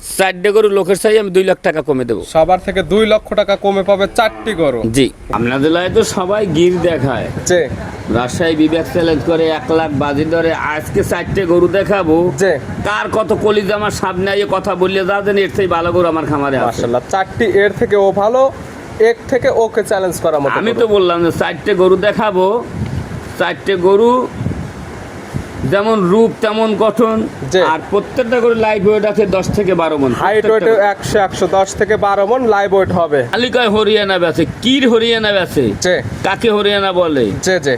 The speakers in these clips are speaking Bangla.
চারটে গরু লোকের চাই আমি 2 লাখ টাকা কমে দেবো। সবার থেকে 2 লক্ষ টাকা কমে পাবে 4টি গরু। জি, আপনাদের লাই তো সবাই গির দেখায়, যে রাজশাহী বিবেক চ্যালেঞ্জ করে 1 লাখ বাজি ধরে আজকে 4টে গরু দেখাবো। যে কার কত কলিজা আমার সামনে আইয়ে কথা বললে যাবেন, এর থেকে ভালো গরু আমার খামারে আছে। মাশাআল্লাহ 4টি এর থেকে ও ভালো, এক থেকে ওকে চ্যালেঞ্জ করার মতো। আমি তো বললাম যে 4টে গরু দেখাবো, 4টে গরু যেমন রূপ তেমন গঠন, জি। আর প্রত্যেকটা গরু লাইভ ওয়েট আছে 10 থেকে 12 মণ। হাইট ওয়েট 110 থেকে 12 মণ লাইভ ওয়েট হবে। তালিকায় হরিয়ানা বেছে, কির হরিয়ানা বেছে, যে কাকে হরিয়ানা বলে, যে যে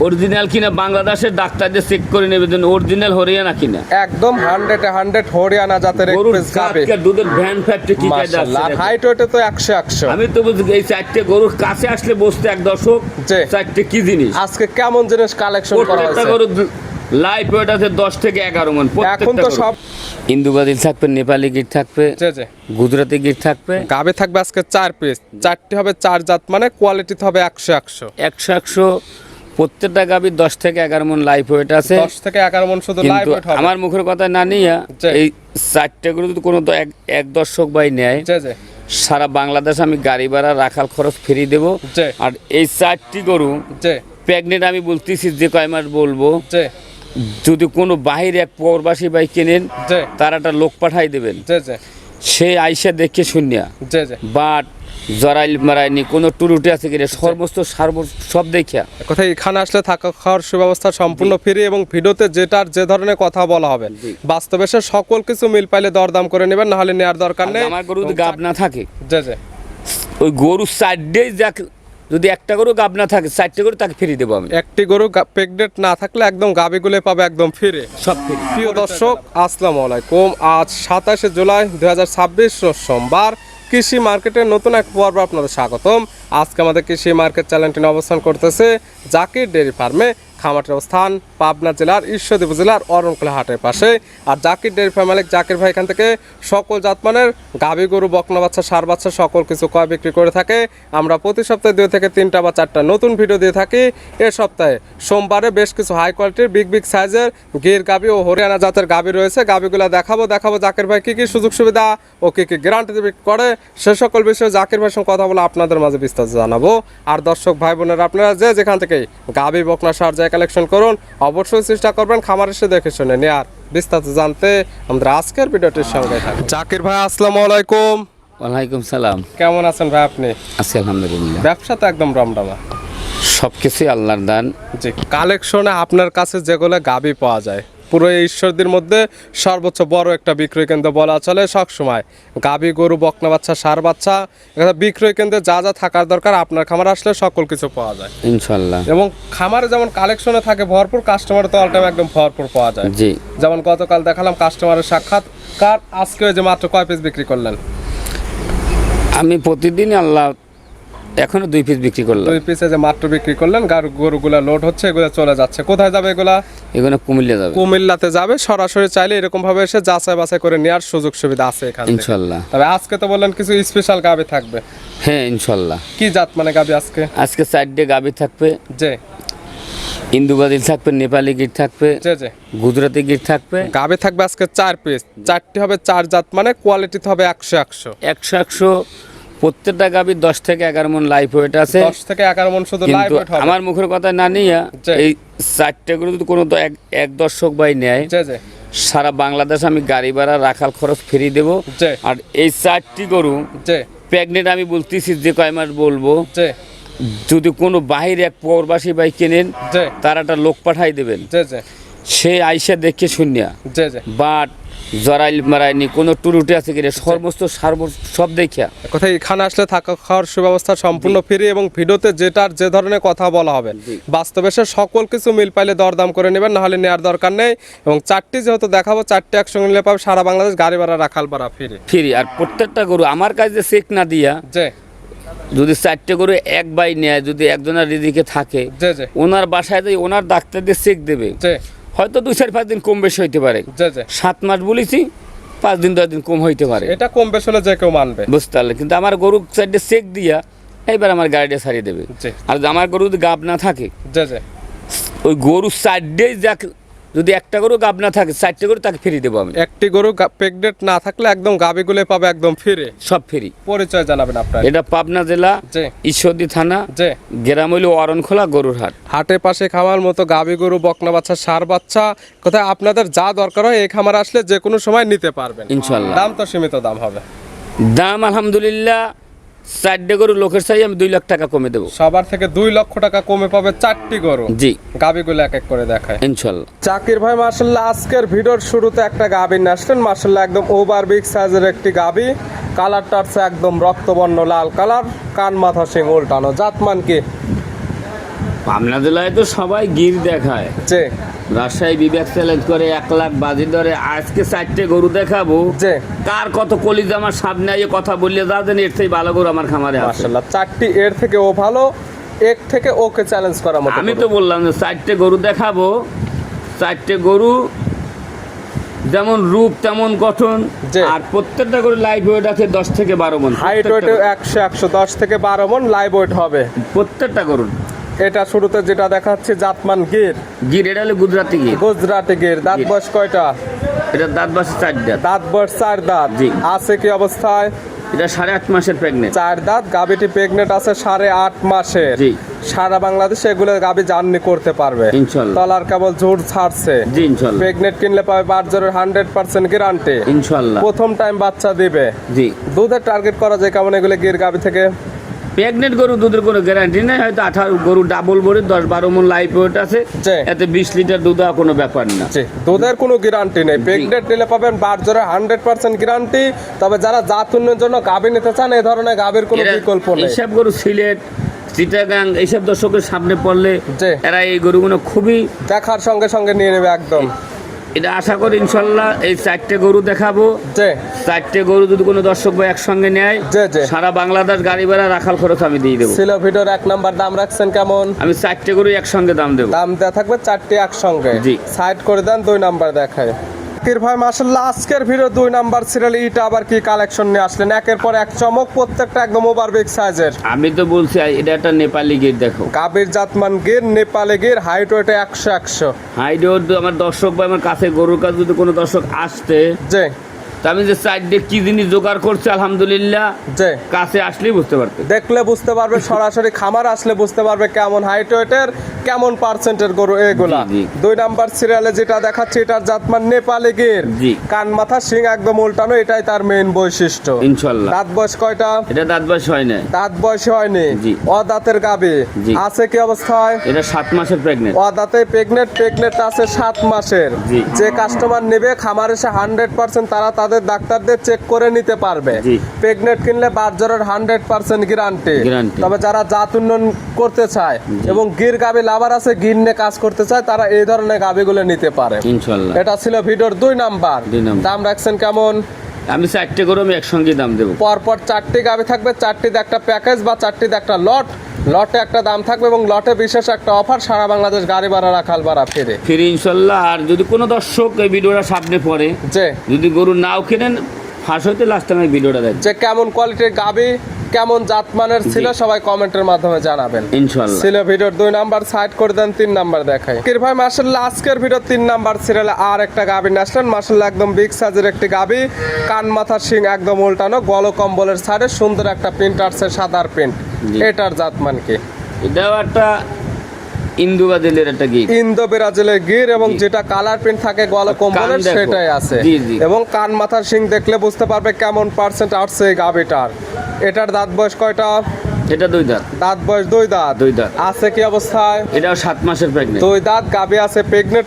অরিজিনাল কিনা বাংলাদেশের ডাক্তারদের চেক করে নেবে যেন অরিজিনাল হরিয়ানা কিনা। একদম 100 হরিয়ানা জাতের গরুর এক্সপ্রেস গাবে। জাতকে দুধের ভ্যান ফ্যাক্টরি কি কাজ মাশাআল্লাহ আছে। হাইট ওয়েটে তো 100। আমি তো বুঝি এই 4টে গরুর কাছে আসলে বসতে এক দর্শক, যে 4টে কি জিনিস। আজকে কেমন জিনিস কালেকশন করা প্রত্যেকটা হয়েছে। গরু লাইভ ওয়েট আছে 10 থেকে 11 মণ। এখন তো সব ইন্দুবাদিল থাকবে, নেপালি গির থাকবে, যে যে গুজরাটি গির থাকবে। গাবে থাকবে আজকে 4 পিস, 4টি হবে 4 জাত, মানে কোয়ালিটিতে হবে 100। 100 প্রত্যেকটা গাভীর 10 থেকে 11 মণ লাইভ ওয়েট আছে। 10 থেকে 11 মণ শুধু লাইভ কিন্তু ওয়েট হবে। আমার মুখের কথা না নিয়ে যে। এই 4টে গরু যদি কোনো এক দর্শক ভাই নেয়, যে যে সারা বাংলাদেশ আমি গাড়ি ভাড়া রাখাল খরচ ফ্রি দেবো। যে। আর এই 4টি গরু যে প্রেগনেন্ট আমি বলতেছি যে কয় মাস বলবো, যে যদি কোনো বাহির এক প্রবাসী ভাই কেনেন, যে তার একটা লোক পাঠাই দেবেন, যে যে সে আইসা দেখে শুনিয়া যে যে বাট জরাইল মারাইনি কোনো টুরুটি আছে কিনা সমস্ত সব দেখিয়া। কোথায় এখানে আসলে থাকা খাওয়ার সুব্যবস্থা সম্পূর্ণ ফ্রি, এবং ভিডিওতে যেটার যে ধরনের কথা বলা হবে বাস্তবে সে সকল কিছু মিল পাইলে দরদাম করে নেবেন, না হলে নেওয়ার দরকার নেই। আমার গরু যদি গাব না থাকে, যে যে ওই গরু 4ডেই যাক, যদি একটা গরু গাব না থাকে 4টে গরু তাকে ফিরিয়ে দেবো আমি। একটি গরু প্রেগনেন্ট না থাকলে একদম গাবিগুলো পাবে একদম ফ্রি। সব ফ্রি। প্রিয় দর্শক আসসালামু আলাইকুম। আজ 27 জুলাই 2026 রোজ সোমবার। কৃষি মার্কেটের নতুন এক পর্ব আপনাদের স্বাগতম। আজকে আমাদের কৃষি মার্কেট চ্যানেলটি অবস্থান করতেছে জাকির ডেয়ারি ফার্মে। খামারটির অবস্থান পাবনা জেলার ঈশ্বরদী উপজেলার অরণকুলা হাটের পাশে। আর জাকির ডেয়ারি ফার্ম মালিক জাকির ভাই এখান থেকে সকল জাতমানের গাভী গরু, বকনা বাচ্চা, ষাঁড় বাচ্চা সকল কিছু ক্রয় বিক্রি করে থাকে। আমরা প্রতি সপ্তাহে 2 থেকে 3টা বা 4টা নতুন ভিডিও দিয়ে থাকি। এ সপ্তাহে সোমবারে বেশ কিছু হাই কোয়ালিটির বিগ সাইজের গির গাভী ও হরিয়ানা জাতের গাভী রয়েছে। গাভীগুলো দেখাবো জাকির ভাই কী কী সুযোগ সুবিধা ও কী কী গ্যারান্টি বিক্রি করে, সে সকল বিষয়ে জাকির ভাইয়ের সঙ্গে কথা বলে আপনাদের মাঝে বিস্তারিত জানাবো। আর দর্শক ভাই বোনেরা আপনারা যে যেখান থেকে গাভী, বকনা, ষাঁড় কালেকশন করুন, অবশ্যই চেষ্টা করবেন খামার এসে দেখে শুনে নেয়ার। বিস্তারিত জানতে আমাদের আজকের ভিডিওটির সঙ্গে থাকুন। জাকির ভাই আসসালামু আলাইকুম। ওয়ালাইকুম সালাম। কেমন আছেন ভাই আপনি? আছি আলহামদুলিল্লাহ। ব্যবসা তো একদম রমরমা। সব কিছুই আল্লাহর দান। জি, কালেকশনে আপনার কাছে যেগুলো গাভী পাওয়া যায় পুরো এই ঈশ্বরদীর মধ্যে সর্বোচ্চ বড় একটা বিক্রয় কেন্দ্র বলা চলে সবসময়। গাভী, গরু, বকনা বাচ্চা, ষাঁড় বাচ্চা, এখানে বিক্রয় কেন্দ্রে যা যা থাকার দরকার আপনার খামার আসলে সকল কিছু পাওয়া যায় ইনশাআল্লাহ। এবং খামারে যেমন কালেকশনে থাকে ভরপুর, কাস্টমার তো অল টাইম একদম ভরপুর পাওয়া যায়। জি, যেমন গতকাল দেখালাম কাস্টমারের সাক্ষাৎকার, আজকে ওই যে মাত্র কয় পিস বিক্রি করলেন? আমি প্রতিদিন আল্লাহ এখনো 2 পিস বিক্রি করলাম। 2 পিসে যে মাত্র বিক্রি করলেন। গরুগুলা লোড হচ্ছে, এগুলো চলে যাচ্ছে কোথায় যাবে? এগুলা এগুলো কুমিল্লা যাবে। কুমিল্লাতে যাবে। সরাসরি চাইলে এরকম ভাবে এসে যাচাই বাছাই করে নেওয়ার সুযোগ সুবিধা আছে এখানে ইনশাআল্লাহ। তবে আজকে তো বললেন কিছু স্পেশাল গাভী থাকবে। হ্যাঁ ইনশাআল্লাহ। কি জাত মানে গাভী আজকে? আজকে 4টে গাভী থাকবে, যে ইন্দুবাদিল থাকবে, নেপালি গির থাকবে, যে যে গুজরাটি গির থাকবে। গাভী থাকবে আজকে 4 পিস, 4টি হবে 4 জাত, মানে কোয়ালিটিতে হবে 100 100 প্রত্যেকটা গাভীর 10 থেকে 11 মণ লাইভ ওয়েট আছে। 10 থেকে 11 মণ শুধু লাইভ কিন্তু ওয়েট হবে। আমার মুখের কথা না নিয়ে যে। এই 4টে গরু যদি কোনো এক দর্শক ভাই নেয়, যে যে সারা বাংলাদেশ আমি গাড়ি ভাড়া রাখাল খরচ ফ্রি দেবো। যে। আর এই 4টি গরু যে প্রেগনেন্ট আমি বলতেছি যে কয় মাস বলবো, যে যদি কোনো বাহির এক প্রবাসী ভাই কেনেন, যে তার একটা লোক পাঠাই দেবেন, যে যে সে আইসা দেখে শুনিয়া যে যে বাট জরাইল মারাইনি কোনো টুরুটি আছে কিনা সমস্ত সব দেখিয়া। কোথায় এখানে আসলে থাকা খাওয়ার সুব্যবস্থা সম্পূর্ণ ফ্রি, এবং ভিডিওতে যেটার যে ধরনের কথা বলা হবে বাস্তবে সে সকল কিছু মিল পাইলে দরদাম করে নেবেন, না হলে নেওয়ার দরকার নেই। এবং 4টি যেহেতু দেখাবো, 4টি একসঙ্গে নিলে পাবে সারা বাংলাদেশ গাড়ি ভাড়া, রাখাল ভাড়া ফ্রি। আর প্রত্যেকটা গরু আমার কাছে চেক না দিয়া, যে যদি 4টে গরু এক বাই নেয়, যদি একজনের রিদিকে থাকে, যে যে ওনার বাসায় যাই ওনার ডাক্তারদের চেক দেবে, যে হয়তো 2-4-5 দিন কম বেশি হইতে পারে। যে যে 7 মাস বলেছি, 5 দিন 10 দিন কম হইতে পারে, এটা কম বেশ হলে যে কেউ মানবে, বুঝতে পারলে। কিন্তু আমার গরু 4টে চেক দিয়া এইবার আমার গাড়িটা ছাড়িয়ে দেবে। জি। আর আমার গরু যদি গাব না থাকে, যে যে ওই গরু 4ডেই যাক, যদি একটা গরু গাব না থাকে 4টে গরু তাকে ফ্রি দেবো আমি। একটি গরু প্রেগনেন্ট না থাকলে একদম গাবিগুলো পাবে একদম ফিরে। সব ফ্রি। পরিচয় জানাবেন আপনার। এটা পাবনা জেলা জি। ঈশ্বরদী থানা জি। গ্রাম হইল অরণখোলা গরুর হাট। হাটের পাশে খামার মতো গাবি গরু, বকনা বাচ্চা, ষাঁড় বাচ্চা কোথায় আপনাদের যা দরকার হয় এই খামারে আসলে যে কোনো সময় নিতে পারবেন ইনশাল্লাহ। দাম তো সীমিত দাম হবে। দাম আলহামদুলিল্লাহ 4টে গরু লোকের চাই আমি 2 লাখ টাকা কমে দেবো। সবার থেকে 2 লক্ষ টাকা কমে পাবে 4টি গরু। জি গাবিগুলো এক এক করে দেখায় ইনশাল্লাহ। জাকির ভাই মাশাআল্লাহ আজকের ভিডিওর শুরুতে একটা গাবি নিয়ে আসলেন, মাশাআল্লাহ একদম ওভার বিগ সাইজের একটি গাবি। কালারটা হচ্ছে একদম রক্তবর্ণ লাল কালার, কান মাথা শিং উল্টানো। জাতমান কি? পাবনা জেলায় তো সবাই গির দেখায়, যে রাজশাহী বিবেক চ্যালেঞ্জ করে 1 লাখ বাজি ধরে আজকে 4টে গরু দেখাবো। যে কার কত কলিজা আমার সামনে আইয়ে কথা বললে যা জানি এর থেকে ভালো গরু আমার খামারে আছে। মাশাআল্লাহ 4টি এর থেকে ও ভালো, এক থেকে ওকে চ্যালেঞ্জ করার মতো। আমি তো বললাম যে 4টে গরু দেখাবো, 4টে গরু যেমন রূপ তেমন গঠন, জি। আর প্রত্যেকটা গরু লাইভ ওয়েট আছে 10 থেকে 12 মণ। হাইট ওয়েট 110 থেকে 12 মণ লাইভ ওয়েট হবে প্রত্যেকটা গরু। এটা শুরুতে যেটা দেখাচ্ছি জাতমান গির। গির এটা হলো গুজরাটি গির। গুজরাটি গির। দাঁত বয়স কয়টা? এটা দাঁত বাসে 4 দাঁত। দাঁত বয়স 4 দাঁত। জি। আছে কি অবস্থায়? এটা 8.5 মাসের প্রেগনেন্ট। 4 দাঁত গাবিটি প্রেগনেন্ট আছে 8.5 মাসের। জি। সারা বাংলাদেশে এগুলো গাবি জার্নি করতে পারবে ইনশাআল্লাহ। তলার কেবল ঝুড় ছাড়ছে। জি ইনশাআল্লাহ। প্রেগনেন্ট কিনলে পাবে বাজারের 100% গ্যারান্টি ইনশাআল্লাহ। প্রথম টাইম বাচ্চা দিবে। জি। দুধের টার্গেট করা যায় কেমন এগুলো গির গাবি থেকে? প্রেগনেন্ট গরু দুধের কোনো গ্যারান্টি নেই, হয়তো 18 গরু ডাবল বড়ি 10-12 মণ লাইভ ওয়েট আছে, জি। এতে 20 লিটার দুধ আর কোনো ব্যাপার না। জি, দুধের কোনো গ্যারান্টি নেই। প্রেগনেন্ট নিলে পাবেন বাজারে 100% গ্যারান্টি। তবে যারা জাত উন্নয়নের জন্য গাবি নিতে চান এই ধরনের গাবির কোনো বিকল্প নেই। এইসব গরু সিলেট, চিটাগাং এইসব দর্শকের সামনে পড়লে জি। এরা এই গরুগুলো খুবই দেখার সঙ্গে সঙ্গে নিয়ে নেবে একদম। এটা আশা করি ইনশাল্লাহ এই 4টে গরু দেখাবো। যে 4টে গরু যদি কোনো দর্শক ভাই একসঙ্গে নেয়, জি, জি। সারা বাংলাদেশ গাড়ি ভাড়া রাখাল খরচ আমি দিয়ে দেবো। ছিল ভিডিওর 1 নাম্বার দাম রাখছেন কেমন? আমি 4টে গরু একসঙ্গে দাম দেবো। দাম দেওয়া থাকবে 4টি একসঙ্গে। জি। সাইড করে দেন 2 নাম্বার দেখায়। জাকির ভাই মাশাআল্লাহ আজকের ভিডিও 2 নাম্বার সিরিয়াল এটা আবার কি কালেকশন নিয়ে আসলেন? একের পর এক চমক, প্রত্যেকটা একদম ওভার বিগ সাইজের। আমি তো বলছি এটা একটা নেপালি গির দেখো। গাবির জাতমান গির, নেপালে গির, হাইট ওয়েটে 100 হাইড আমার দর্শক ভাই আমার কাছে গরুর কাছে যদি কোনো দর্শক আসতে, যে তা আমি যে 4টে কি জিনিস জোগাড় করছি আলহামদুলিল্লাহ যে কাছে আসলেই বুঝতে পারতে। দেখলে বুঝতে পারবে, সরাসরি খামার আসলে বুঝতে পারবে কেমন হাইট ওয়েটের, কেমন পার্সেন্টের গরু এগুলা। জি, জি। 2 নাম্বার সিরিয়ালে যেটা দেখাচ্ছে এটার জাতমান নেপালি গির। জি। কান মাথা শিং একদম উল্টানো, এটাই তার মেইন বৈশিষ্ট্য। ইনশাল্লাহ। দাঁত বয়স কয়টা? এটা দাঁত বয়স হয় না। দাঁত বয়স হয়নি। জি। অদাঁতের গাবি। জি। আছে কি অবস্থায়? এটা 7 মাসের প্রেগনেন্ট। অদাঁতে প্রেগনেন্ট আছে 7 মাসের। জি। যে কাস্টমার নেবে খামার এসে 100% তারা তাদের ডাক্তারদের চেক করে নিতে পারবে। জি। প্রেগনেন্ট কিনলে বাজারের 100% গ্যারান্টি। Guarantee। তবে যারা জাত উন্নয়ন করতে চায় এবং গির গাবি লাভার আছে, গির নিয়ে কাজ করতে চায়, তারা এই ধরনের গাবিগুলো নিতে পারে। ইনশাল্লাহ। এটা ছিল ভিডিওর 2 নাম্বার। 2 নাম্বার। দাম রাখছেন কেমন? আমি 4টে গরু আমি একসঙ্গে দাম দেবো। পরপর 4টি গাবি থাকবে, 4টিতে একটা প্যাকেজ বা 4টিতে একটা লট। লটে একটা দাম থাকবে এবং লটে বিশেষ একটা অফার, সারা বাংলাদেশ গাড়ি ভাড়া রাখাল ভাড়া ফিরে। ফিরে ইনশাল্লাহ। আর যদি কোনো দর্শক এই ভিডিওটা সামনে পড়ে, যে যদি গরু নাও কেনেন, ফার্স্ট হইতে লাস্ট আমি ভিডিওটা দেখবেন। যে কেমন কোয়ালিটির গাবি, কেমন জাতমানের ছিল, সবাই কমেন্টের মাধ্যমে জানাবেন ইনশাল্লাহ। ছিল ভিডিওর 2 নাম্বার। সাইড করে দেন 3 নাম্বার দেখাই। জাকির ভাই মাশাআল্লাহ আজকের ভিডিও 3 নাম্বার সিরিয়ালে আর একটা গাবি নিয়ে আসলেন। মাশাআল্লাহ একদম বিগ সাইজের একটি গাবি, কান মাথার শিং একদম উল্টানো, গল কম্বলের সাইডে সুন্দর একটা প্রিন্ট আসছে, সাদার প্রিন্ট। জি। এটার জাতমান কি? এটাও একটা ইন্দু বাদিলের একটা গির। ইন্দো ব্রাজিলের গির এবং জি। যেটা কালার প্রিন্ট থাকে গল কম্বলের দেখো। সেটাই আছে। জি, জি। এবং কান মাথার শিং দেখলে বুঝতে পারবে কেমন পার্সেন্ট আসছে এই গাবিটার। এটার দাঁত বয়স কয়টা? এটা 2 দাঁত। দাঁত বয়স 2 দাঁত। 2 দাঁত। আছে কি অবস্থায়? এটাও 7 মাসের প্রেগনেন্ট। 2 দাঁত গাবি আছে,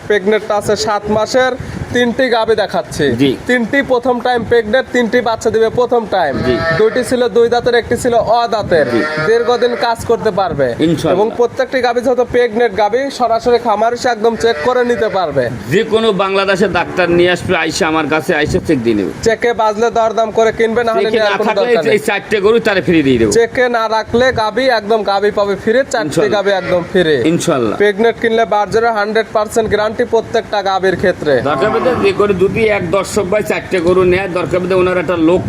প্রেগনেন্ট আছে 7 মাসের। 3টি গাবি দেখাচ্ছে। জি। 3টি প্রথম টাইম প্রেগনেন্ট, 3টি বাচ্চা দিবে প্রথম টাইম। জি। 2টি ছিল 2 দাঁতের, একটি ছিল অদাঁতের। জি। দীর্ঘদিন কাজ করতে পারবে ইনশাআল্লাহ। এবং প্রত্যেকটি গাবি যেহেতু প্রেগনেন্ট গাবি, সরাসরি খামার এসে একদম চেক করে নিতে পারবে। যে কোনো বাংলাদেশের ডাক্তার নিয়ে আসবে, আইসা আমার কাছে আইসা চেক দিয়ে নেবে। চেকে বাজলে দরদাম করে কিনবে, না হলে চেকে নেওয়ার না কোনো থাকলে দরকার নেই। এই 4টে গরু তারে ফ্রি দিয়ে দেবো। চেকে না রাখলে গাবি একদম গাবি পাবে ফিরে, 4টি ইনশাআল্লাহ। গাবি একদম ফিরে। ইনশাল্লাহ। প্রেগনেন্ট কিনলে বাজারে 100% গ্যারান্টি প্রত্যেকটা গাবির ক্ষেত্রে। দরকার পেতে যে করে যদি এক দর্শক ভাই 4টে গরু নেয়, দরকার পেতে ওনার একটা লোক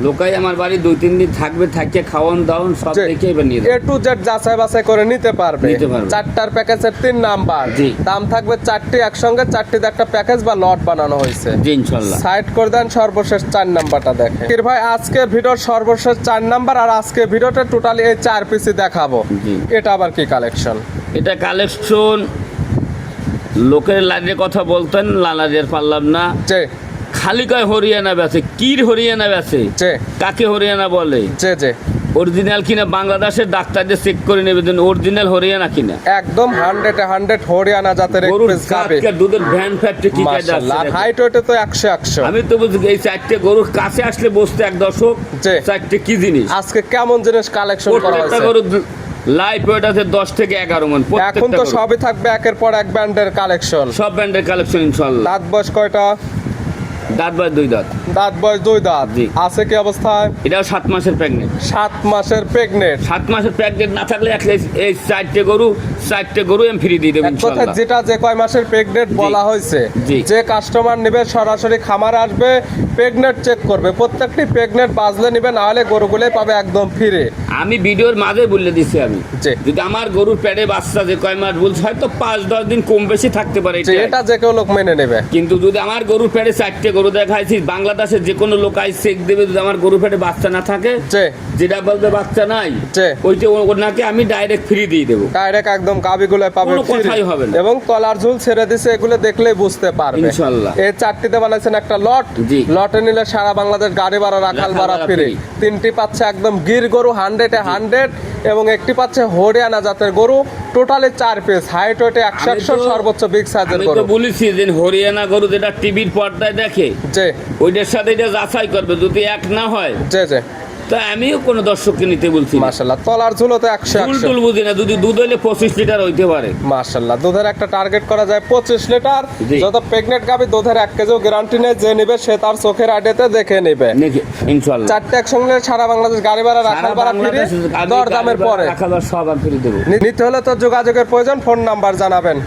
লোকাই আমার বাড়ি 2-3 দিন থাকবে, থাকে খাওয়ান দাওয়ান সব দেখে এবার নিয়ে এ টু জেড যাচাই বাছাই করে নিতে পারবে। নিতে পারবে। 4টার প্যাকেজের 3 নাম্বার, জি। দাম থাকবে 4টি একসঙ্গে, 4টিতে একটা প্যাকেজ বা লট বানানো হয়েছে। জি ইনশাআল্লাহ। সাইড করে দেন, সর্বশেষ 4 নাম্বারটা দেখেন। জাকির ভাই আজকের ভিডিওর সর্বশেষ 4 নাম্বার, আর আজকে ভিডিওতে টোটালি এই 4 পিসই দেখাবো। জি। এটা আবার কি কালেকশন? এটা কালেকশন লোকের লাইনের কথা বলতেন, লালাজের পারলাম না। যে খালি কয় হরিয়ানা বেচে, কির হরিয়ানা বেচে, যে কাকে হরিয়ানা বলে? যে যে অরিজিনাল কিনা বাংলাদেশের ডাক্তারদের চেক করে নেবে যেন অরিজিনাল হরিয়ানা কিনা। একদম 100 হারিয়ানা জাতের এক গরুর পিস গাবে। জাতকে দুধের ভ্যান ফ্যাক্টরি কি কাজ মাশাআল্লাহ, আর আছে? হাইট ওয়েটে তো 100 আমি তো বুঝি এই 4টে গরুর কাছে আসলে বসতে এক দর্শক, জি। 4টে কি জিনিস? আজকে কেমন জিনিস কালেকশন করা প্রত্যেকটা হয়েছে? গরুর লাইফ ওয়েট আছে 10 থেকে 11 মণ। এখন প্রত্যেকটা তো গরু। সবই থাকবে একের পর এক ব্র্যান্ডের কালেকশন। সব ব্র্যান্ডের কালেকশন ইনশাআল্লাহ। দাঁত বয়স কয়টা? দাঁত বাই 2 দাঁত। দাঁত বয়স 2 দাঁত। জি। আছে কি অবস্থায়? এটাও 7 মাসের প্রেগনেন্ট। 7 মাসের প্রেগনেন্ট। 7 মাসের প্রেগনেন্ট না থাকলে এই 4টে গরু আমি ফ্রি দিয়ে দেব এক কথা ইনশাআল্লাহ। যেটা যে কয় মাসের প্রেগনেন্ট জি। বলা হয়েছে, জি। যে কাস্টমার নেবে সরাসরি খামার আসবে, প্রেগনেন্ট চেক করবে, প্রত্যেকটি প্রেগনেন্ট বাজলে নেবে, না হলে গরুগুলোই পাবে একদম ফ্রি। আমি ভিডিওর মাঝে বলে দিছি আমি, জি। যদি আমার গরুর পেটে বাচ্চা যে কয় মাস বলছে হয়তো 5-10 দিন কম বেশি থাকতে পারে যে এটাই। এটা যে কেউ লোক মেনে নেবে। কিন্তু যদি আমার গরুর পেটে 4টে গরু দেখাইছি, বাংলাদেশের যে কোনো লোক আই চেক দেবে, যদি আমার গরুর পেটে বাচ্চা না থাকে, যে যেটা বলবে বাচ্চা নাই, যে ওইটা ওনাকে আমি ডাইরেক্ট ফ্রি দিয়ে দেবো। ডাইরেক্ট একদম গাবিগুলো পাবে কোনো free। কথাই হবে না। এবং কলার ঝুল ছেড়ে দিছে, এগুলো দেখলেই বুঝতে পারবে ইনশাআল্লাহ। এই 4টিতে বানাইছেন একটা লট। জি। লটে নিলে সারা বাংলাদেশ গাড়ি ভাড়া, রাখাল রাখাল ভাড়া ভাড়া ফ্রি। free। 3টি পাচ্ছে একদম গির গরু 100-এ 100, এবং একটি পাচ্ছে হরিয়ানা জাতের গরু। টোটালি 4 পিস, হাইট ওয়েটে 100 সর্বোচ্চ বিগ সাইজের আমি গরু। তো বলেছি যে হরিয়ানা গরু যেটা টিভির পর্দায় দেখে, যে ওইটার সাথে এটা যাচাই করবে, যদি এক না হয় যে যে তা আমিও কোনো দর্শককে নিতে বলছি না। মাশাআল্লাহ, তলার ঝুলও তো 100 টুল বুঝি না, যদি দুধ হইলে 25 লিটার হইতে পারে। মাশাআল্লাহ, দুধের একটা টার্গেট করা যায় 25 লিটার। জি। যত প্রেগনেন্ট গাবি দুধের 1 কেজিও গ্যারান্টি নেই, যে নেবে সে তার চোখের আইডিতে দেখে নেবে। নাকি ইনশাআল্লাহ। 4টে একসঙ্গে সারা বাংলাদেশ গাড়ি ভাড়া, রাখাল ভাড়া ফ্রি, দর দামের পরে। রাখাল ভাড়া সব আমি ফ্রি দেবো। নিতে হলে তো যোগাযোগের প্রয়োজন, ফোন নাম্বার জানাবেন।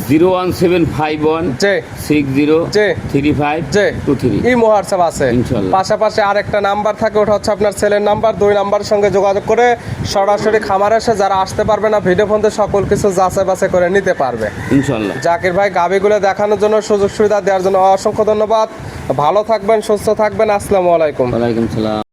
01751 যে 60 যে 3523। এই হোয়াটসঅ্যাপ আছে। ইনশাআল্লাহ। পাশাপাশি আরেকটা নাম্বার থাকে, ওটা হচ্ছে আপনার ছেলের নাম্বার। 2 নাম্বারের সঙ্গে যোগাযোগ করে সরাসরি খামারে এসে যারা আসতে পারবে না, ভিডিও ফোনতে সকল কিছু যাচাই বাছাই করে নিতে পারবে। ইনশাআল্লাহ। জাকির ভাই গাবিগুলো দেখানোর জন্য, সুযোগ সুবিধা দেওয়ার জন্য অসংখ্য ধন্যবাদ। ভালো থাকবেন, সুস্থ থাকবেন। আসসালামু আলাইকুম। ওয়ালাইকুম সালাম।